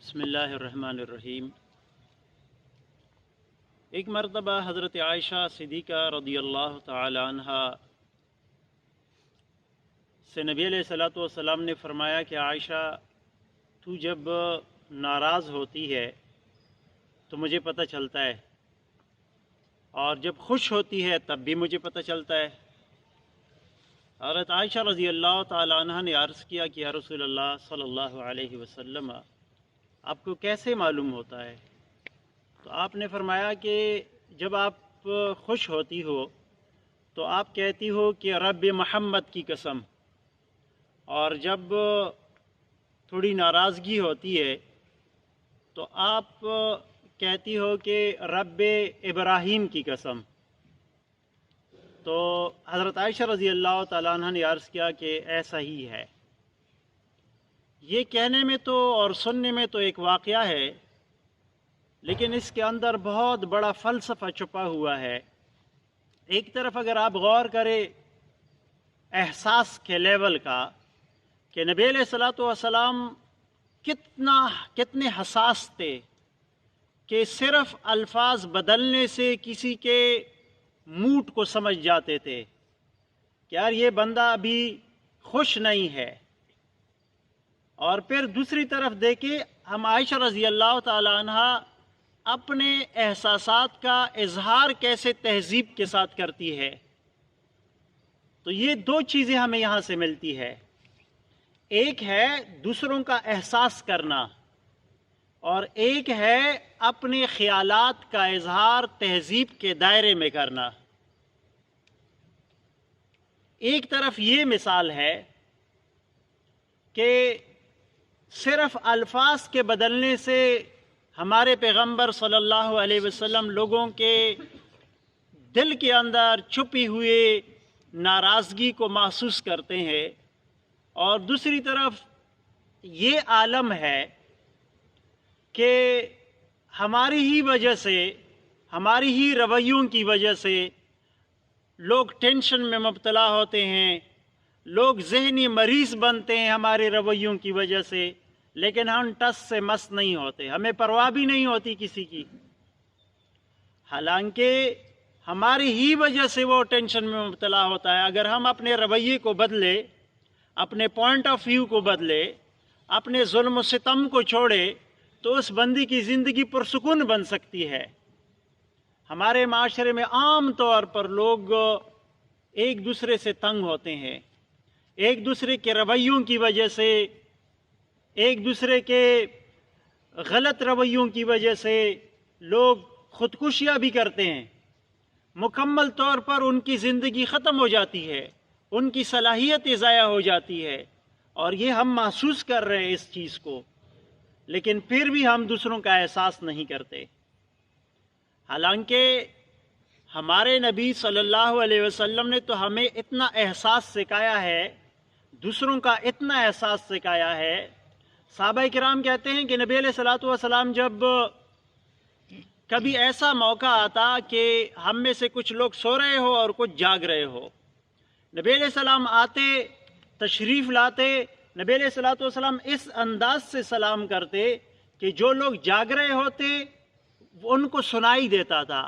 بسم اللہ الرحمن الرحیم۔ ایک مرتبہ حضرت عائشہ صدیقہ رضی اللہ تعالی عنہ سے نبی علیہ الصلوۃ والسلام نے فرمایا کہ عائشہ، تو جب ناراض ہوتی ہے تو مجھے پتہ چلتا ہے، اور جب خوش ہوتی ہے تب بھی مجھے پتہ چلتا ہے۔ حضرت عائشہ رضی اللہ تعالی عنہ نے عرض کیا کہ یا رسول اللہ صلی اللہ علیہ وسلم، آپ کو کیسے معلوم ہوتا ہے؟ تو آپ نے فرمایا کہ جب آپ خوش ہوتی ہو تو آپ کہتی ہو کہ رب محمد کی قسم، اور جب تھوڑی ناراضگی ہوتی ہے تو آپ کہتی ہو کہ رب ابراہیم کی قسم۔ تو حضرت عائشہ رضی اللہ تعالیٰ عنہ نے عرض کیا کہ ایسا ہی ہے۔ یہ کہنے میں تو اور سننے میں تو ایک واقعہ ہے، لیکن اس کے اندر بہت بڑا فلسفہ چھپا ہوا ہے۔ ایک طرف اگر آپ غور کریں احساس کے لیول کا، کہ نبی علیہ الصلوۃ والسلام کتنے حساس تھے کہ صرف الفاظ بدلنے سے کسی کے موڈ کو سمجھ جاتے تھے کہ یار یہ بندہ ابھی خوش نہیں ہے۔ اور پھر دوسری طرف دیکھیں ہم عائشہ رضی اللہ تعالی عنہ اپنے احساسات کا اظہار کیسے تہذیب کے ساتھ کرتی ہے۔ تو یہ دو چیزیں ہمیں یہاں سے ملتی ہے، ایک ہے دوسروں کا احساس کرنا، اور ایک ہے اپنے خیالات کا اظہار تہذیب کے دائرے میں کرنا۔ ایک طرف یہ مثال ہے کہ صرف الفاظ کے بدلنے سے ہمارے پیغمبر صلی اللہ علیہ وسلم لوگوں کے دل کے اندر چھپی ہوئے ناراضگی کو محسوس کرتے ہیں، اور دوسری طرف یہ عالم ہے کہ ہماری ہی وجہ سے، ہماری ہی رویوں کی وجہ سے لوگ ٹینشن میں مبتلا ہوتے ہیں، لوگ ذہنی مریض بنتے ہیں ہمارے رویوں کی وجہ سے، لیکن ہم ٹس سے مس نہیں ہوتے، ہمیں پرواہ بھی نہیں ہوتی کسی کی، حالانکہ ہماری ہی وجہ سے وہ ٹینشن میں مبتلا ہوتا ہے۔ اگر ہم اپنے رویے کو بدلے، اپنے پوائنٹ آف ویو کو بدلے، اپنے ظلم و ستم کو چھوڑے، تو اس بندی کی زندگی پرسکون بن سکتی ہے۔ ہمارے معاشرے میں عام طور پر لوگ ایک دوسرے سے تنگ ہوتے ہیں، ایک دوسرے کے رویوں کی وجہ سے، ایک دوسرے کے غلط رویوں کی وجہ سے لوگ خودکشیاں بھی کرتے ہیں، مکمل طور پر ان کی زندگی ختم ہو جاتی ہے، ان کی صلاحیت ضائع ہو جاتی ہے، اور یہ ہم محسوس کر رہے ہیں اس چیز کو، لیکن پھر بھی ہم دوسروں کا احساس نہیں کرتے۔ حالانکہ ہمارے نبی صلی اللہ علیہ وسلم نے تو ہمیں اتنا احساس سکھایا ہے، دوسروں کا اتنا احساس سکھایا ہے۔ صحابہ کرام کہتے ہیں کہ نبی علیہ الصلوۃ والسلام جب کبھی ایسا موقع آتا کہ ہم میں سے کچھ لوگ سو رہے ہو اور کچھ جاگ رہے ہو، نبی علیہ السلام آتے، تشریف لاتے، نبی علیہ الصلوۃ والسلام اس انداز سے سلام کرتے کہ جو لوگ جاگ رہے ہوتے ان کو سنائی دیتا تھا،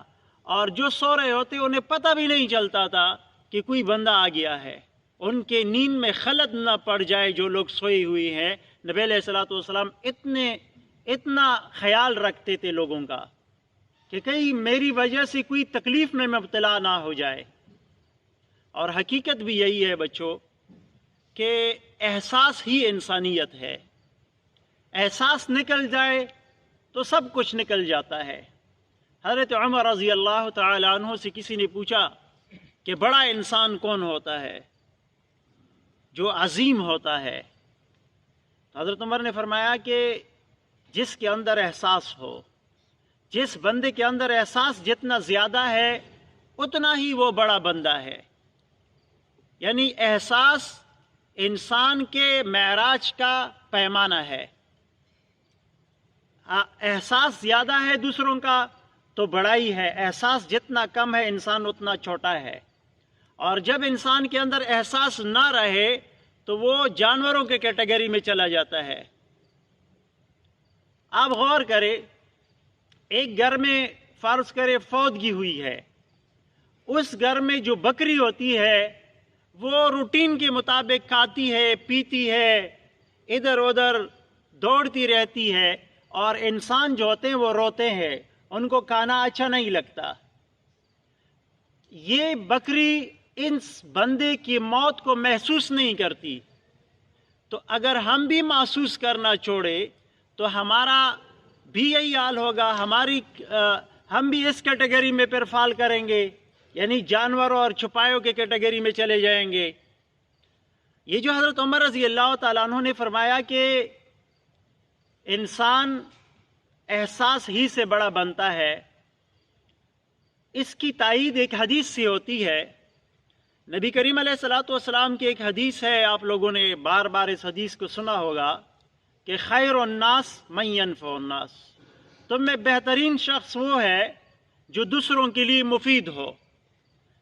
اور جو سو رہے ہوتے انہیں پتہ بھی نہیں چلتا تھا کہ کوئی بندہ آ گیا ہے، ان کے نیند میں خلل نہ پڑ جائے جو لوگ سوئی ہوئی ہیں۔ نبی علیہ الصلوۃ والسلام اتنا خیال رکھتے تھے لوگوں کا کہ کہیں میری وجہ سے کوئی تکلیف میں مبتلا نہ ہو جائے۔ اور حقیقت بھی یہی ہے بچوں کہ احساس ہی انسانیت ہے، احساس نکل جائے تو سب کچھ نکل جاتا ہے۔ حضرت عمر رضی اللہ تعالی عنہ سے کسی نے پوچھا کہ بڑا انسان کون ہوتا ہے جو عظیم ہوتا ہے؟ حضرت عمر نے فرمایا کہ جس کے اندر احساس ہو، جس بندے کے اندر احساس جتنا زیادہ ہے اتنا ہی وہ بڑا بندہ ہے۔ یعنی احساس انسان کے معراج کا پیمانہ ہے۔ احساس زیادہ ہے دوسروں کا تو بڑائی ہے، احساس جتنا کم ہے انسان اتنا چھوٹا ہے۔ اور جب انسان کے اندر احساس نہ رہے تو وہ جانوروں کے کیٹیگری میں چلا جاتا ہے۔ آپ غور کریں، ایک گھر میں فرض کرے فوتگی ہوئی ہے، اس گھر میں جو بکری ہوتی ہے وہ روٹین کے مطابق کھاتی ہے، پیتی ہے، ادھر ادھر دوڑتی رہتی ہے، اور انسان جو ہوتے ہیں وہ روتے ہیں، ان کو کھانا اچھا نہیں لگتا۔ یہ بکری اس بندے کی موت کو محسوس نہیں کرتی، تو اگر ہم بھی محسوس کرنا چھوڑے تو ہمارا بھی یہی حال ہوگا، ہم بھی اس کیٹیگری میں پھر فال کریں گے، یعنی جانوروں اور چھپایوں کے کیٹیگری میں چلے جائیں گے۔ یہ جو حضرت عمر رضی اللہ تعالیٰ عنہ نے فرمایا کہ انسان احساس ہی سے بڑا بنتا ہے، اس کی تائید ایک حدیث سے ہوتی ہے۔ نبی کریم علیہ الصلوۃ والسلام کی ایک حدیث ہے، آپ لوگوں نے بار بار اس حدیث کو سنا ہوگا کہ خیر الناس من ینفع الناس، تم میں بہترین شخص وہ ہے جو دوسروں کے لیے مفید ہو،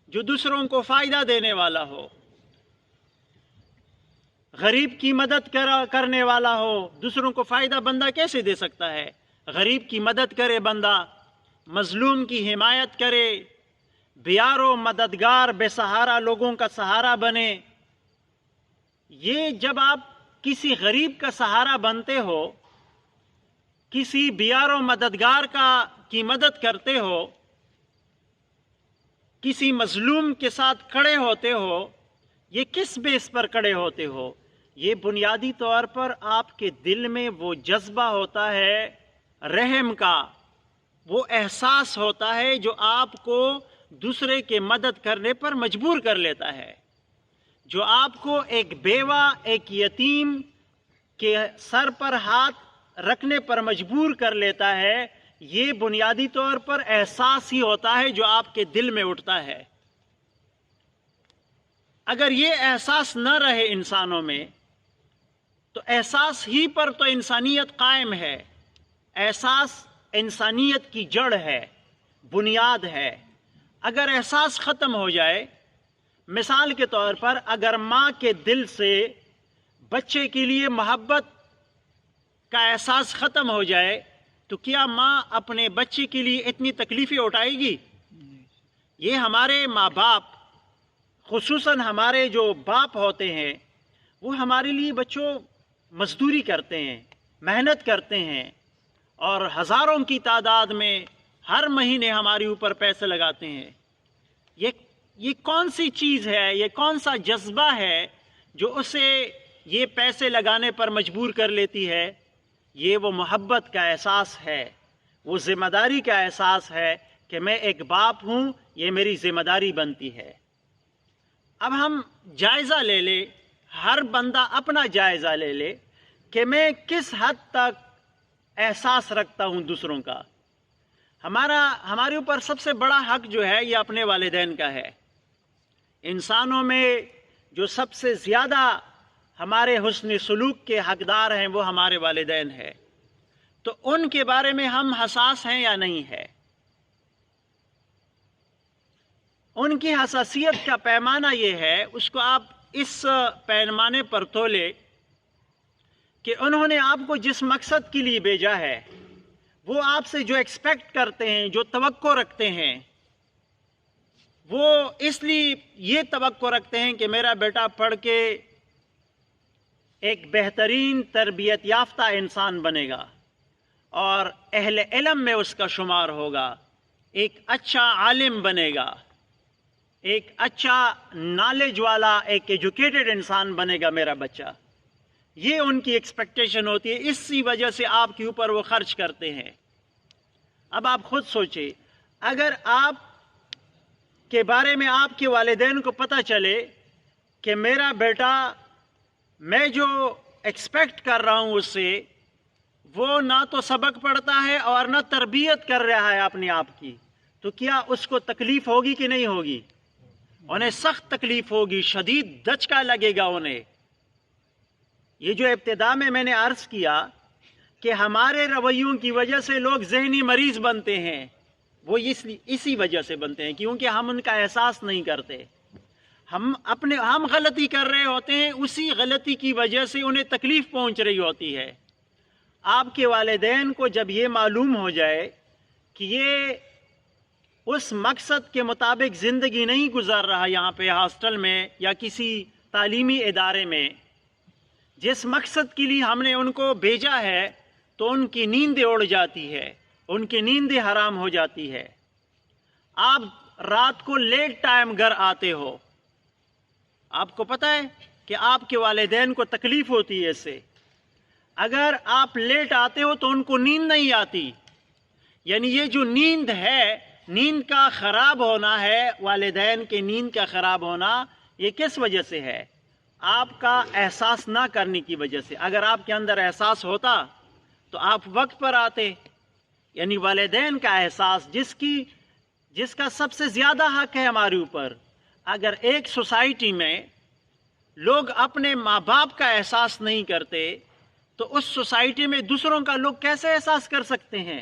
جو دوسروں کو فائدہ دینے والا ہو، غریب کی مدد کرنے والا ہو۔ دوسروں کو فائدہ بندہ کیسے دے سکتا ہے؟ غریب کی مدد کرے بندہ، مظلوم کی حمایت کرے، بیارو مددگار بے سہارا لوگوں کا سہارا بنے۔ یہ جب آپ کسی غریب کا سہارا بنتے ہو، کسی بیارو مددگار کی مدد کرتے ہو، کسی مظلوم کے ساتھ کھڑے ہوتے ہو، یہ کس بیس پر کھڑے ہوتے ہو؟ یہ بنیادی طور پر آپ کے دل میں وہ جذبہ ہوتا ہے رحم کا، وہ احساس ہوتا ہے جو آپ کو دوسرے کے مدد کرنے پر مجبور کر لیتا ہے، جو آپ کو ایک بیوہ، ایک یتیم کے سر پر ہاتھ رکھنے پر مجبور کر لیتا ہے۔ یہ بنیادی طور پر احساس ہی ہوتا ہے جو آپ کے دل میں اٹھتا ہے۔ اگر یہ احساس نہ رہے انسانوں میں تو احساس ہی پر تو انسانیت قائم ہے، احساس انسانیت کی جڑ ہے، بنیاد ہے۔ اگر احساس ختم ہو جائے، مثال کے طور پر اگر ماں کے دل سے بچے کے لیے محبت کا احساس ختم ہو جائے تو کیا ماں اپنے بچے کے لیے اتنی تکلیفیں اٹھائے گی؟ یہ ہمارے ماں باپ، خصوصاً ہمارے جو باپ ہوتے ہیں، وہ ہمارے لیے بچوں مزدوری کرتے ہیں، محنت کرتے ہیں، اور ہزاروں کی تعداد میں ہر مہینے ہمارے اوپر پیسے لگاتے ہیں۔ یہ کون سی چیز ہے، یہ کون سا جذبہ ہے جو اسے یہ پیسے لگانے پر مجبور کر لیتی ہے؟ یہ وہ محبت کا احساس ہے، وہ ذمہ داری کا احساس ہے کہ میں ایک باپ ہوں، یہ میری ذمہ داری بنتی ہے۔ اب ہم جائزہ لے لیں، ہر بندہ اپنا جائزہ لے لے کہ میں کس حد تک احساس رکھتا ہوں دوسروں کا۔ ہمارے اوپر سب سے بڑا حق جو ہے یہ اپنے والدین کا ہے۔ انسانوں میں جو سب سے زیادہ ہمارے حسن سلوک کے حقدار ہیں وہ ہمارے والدین ہیں، تو ان کے بارے میں ہم حساس ہیں یا نہیں ہے؟ ان کی حساسیت کا پیمانہ یہ ہے، اس کو آپ اس پیمانے پر تولے کہ انہوں نے آپ کو جس مقصد کے لیے بھیجا ہے، وہ آپ سے جو ایکسپیکٹ کرتے ہیں، جو توقع رکھتے ہیں، وہ اس لیے یہ توقع رکھتے ہیں کہ میرا بیٹا پڑھ کے ایک بہترین تربیت یافتہ انسان بنے گا اور اہل علم میں اس کا شمار ہوگا، ایک اچھا عالم بنے گا، ایک اچھا نالج والا، ایک ایجوکیٹڈ انسان بنے گا میرا بچہ۔ یہ ان کی ایکسپیکٹیشن ہوتی ہے، اسی وجہ سے آپ کے اوپر وہ خرچ کرتے ہیں۔ اب آپ خود سوچیں، اگر آپ کے بارے میں آپ کے والدین کو پتہ چلے کہ میرا بیٹا، میں جو ایکسپیکٹ کر رہا ہوں اس سے، وہ نہ تو سبق پڑھتا ہے اور نہ تربیت کر رہا ہے اپنے آپ کی، تو کیا اس کو تکلیف ہوگی کہ نہیں ہوگی؟ انہیں سخت تکلیف ہوگی، شدید دھچکا لگے گا انہیں۔ یہ جو ابتدا میں نے عرض کیا کہ ہمارے رویوں کی وجہ سے لوگ ذہنی مریض بنتے ہیں، وہ اسی وجہ سے بنتے ہیں کیونکہ ہم ان کا احساس نہیں کرتے۔ ہم غلطی کر رہے ہوتے ہیں، اسی غلطی کی وجہ سے انہیں تکلیف پہنچ رہی ہوتی ہے۔ آپ کے والدین کو جب یہ معلوم ہو جائے کہ یہ اس مقصد کے مطابق زندگی نہیں گزار رہا یہاں پہ ہاسٹل میں یا کسی تعلیمی ادارے میں، جس مقصد کے لیے ہم نے ان کو بھیجا ہے، تو ان کی نیندیں اڑ جاتی ہے، ان کی نیندیں حرام ہو جاتی ہے۔ آپ رات کو لیٹ ٹائم گھر آتے ہو، آپ کو پتہ ہے کہ آپ کے والدین کو تکلیف ہوتی ہے اس سے۔ اگر آپ لیٹ آتے ہو تو ان کو نیند نہیں آتی، یعنی یہ جو نیند ہے، نیند کا خراب ہونا ہے، والدین کے نیند کا خراب ہونا، یہ کس وجہ سے ہے؟ آپ کا احساس نہ کرنے کی وجہ سے۔ اگر آپ کے اندر احساس ہوتا تو آپ وقت پر آتے، یعنی والدین کا احساس جس کا سب سے زیادہ حق ہے ہمارے اوپر۔ اگر ایک سوسائٹی میں لوگ اپنے ماں باپ کا احساس نہیں کرتے تو اس سوسائٹی میں دوسروں کا لوگ کیسے احساس کر سکتے ہیں؟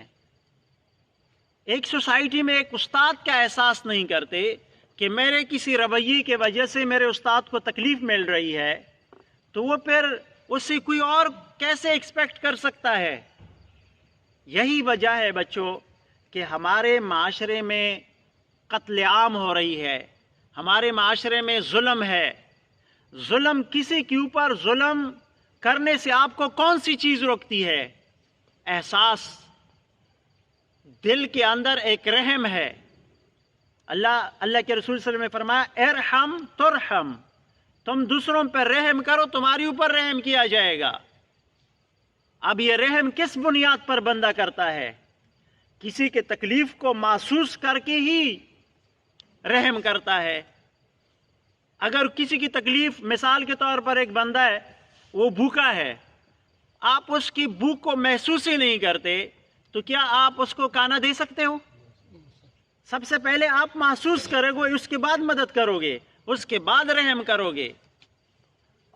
ایک سوسائٹی میں ایک استاد کا احساس نہیں کرتے کہ میرے کسی رویے کی وجہ سے میرے استاد کو تکلیف مل رہی ہے، تو وہ پھر اس سے کوئی اور کیسے ایکسپیکٹ کر سکتا ہے؟ یہی وجہ ہے بچوں کہ ہمارے معاشرے میں قتل عام ہو رہی ہے، ہمارے معاشرے میں ظلم ہے۔ ظلم کسی کے اوپر ظلم کرنے سے آپ کو کون سی چیز روکتی ہے؟ احساس، دل کے اندر ایک رحم ہے۔ اللہ کے رسول صلی اللہ علیہ وسلم نے فرمایا ارحم ترحم، تم دوسروں پر رحم کرو تمہاری اوپر رحم کیا جائے گا۔ اب یہ رحم کس بنیاد پر بندہ کرتا ہے؟ کسی کے تکلیف کو محسوس کر کے ہی رحم کرتا ہے۔ اگر کسی کی تکلیف، مثال کے طور پر ایک بندہ ہے، وہ بھوکا ہے، آپ اس کی بھوک کو محسوس ہی نہیں کرتے، تو کیا آپ اس کو کھانا دے سکتے ہو؟ سب سے پہلے آپ محسوس کرو گے، اس کے بعد مدد کرو گے، اس کے بعد رحم کرو گے۔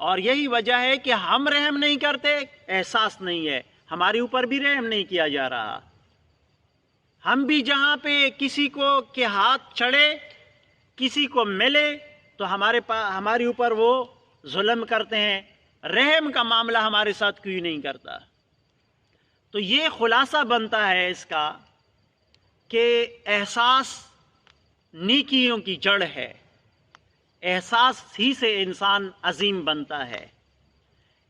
اور یہی وجہ ہے کہ ہم رحم نہیں کرتے، احساس نہیں ہے، ہمارے اوپر بھی رحم نہیں کیا جا رہا۔ ہم بھی جہاں پہ کسی کو کے ہاتھ چڑھے، کسی کو ملے، تو ہمارے اوپر وہ ظلم کرتے ہیں، رحم کا معاملہ ہمارے ساتھ کوئی نہیں کرتا۔ تو یہ خلاصہ بنتا ہے اس کا کہ احساس نیکیوں کی جڑ ہے، احساس ہی سے انسان عظیم بنتا ہے،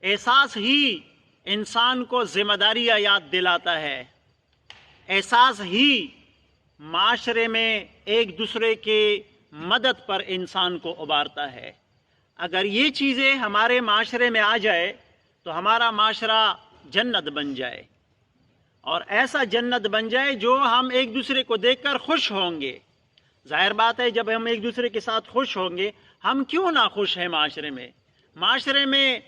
احساس ہی انسان کو ذمہ داریاں یاد دلاتا ہے، احساس ہی معاشرے میں ایک دوسرے کے مدد پر انسان کو ابھارتا ہے۔ اگر یہ چیزیں ہمارے معاشرے میں آ جائے تو ہمارا معاشرہ جنت بن جائے، اور ایسا جنت بن جائے جو ہم ایک دوسرے کو دیکھ کر خوش ہوں گے۔ ظاہر بات ہے جب ہم ایک دوسرے کے ساتھ خوش ہوں گے، ہم کیوں نہ خوش ہیں؟ معاشرے میں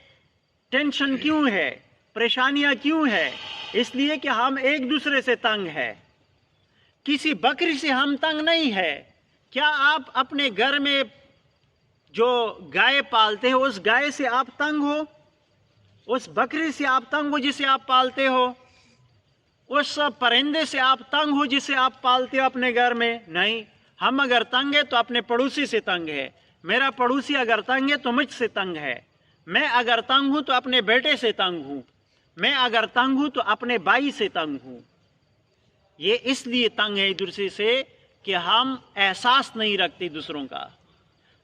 ٹینشن کیوں ہے، پریشانیاں کیوں ہے؟ اس لیے کہ ہم ایک دوسرے سے تنگ ہے۔ کسی بکری سے ہم تنگ نہیں ہے۔ کیا آپ اپنے گھر میں جو گائے پالتے ہو، اس گائے سے آپ تنگ ہو؟ اس بکری سے آپ تنگ ہو جسے آپ پالتے ہو؟ اس پرندے سے آپ تنگ ہو جسے آپ پالتے ہو اپنے گھر میں؟ نہیں۔ ہم اگر تنگ ہے تو اپنے پڑوسی سے تنگ ہے، میرا پڑوسی اگر تنگ ہے تو مجھ سے تنگ ہے، میں اگر تنگ ہوں تو اپنے بیٹے سے تنگ ہوں، میں اگر تنگ ہوں تو اپنے بھائی سے تنگ ہوں۔ یہ اس لیے تنگ ہے ایک دوسرے سے کہ ہم احساس نہیں رکھتے دوسروں کا۔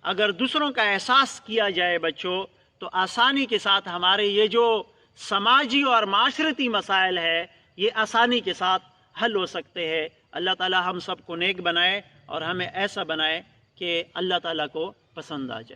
اگر دوسروں کا احساس کیا جائے بچوں، تو آسانی کے ساتھ ہمارے یہ جو سماجی اور معاشرتی مسائل ہے، یہ آسانی کے ساتھ حل ہو سکتے ہیں۔ اللہ تعالی ہم سب کو نیک بنائے اور ہمیں ایسا بنائے کہ اللہ تعالیٰ کو پسند آ جائے۔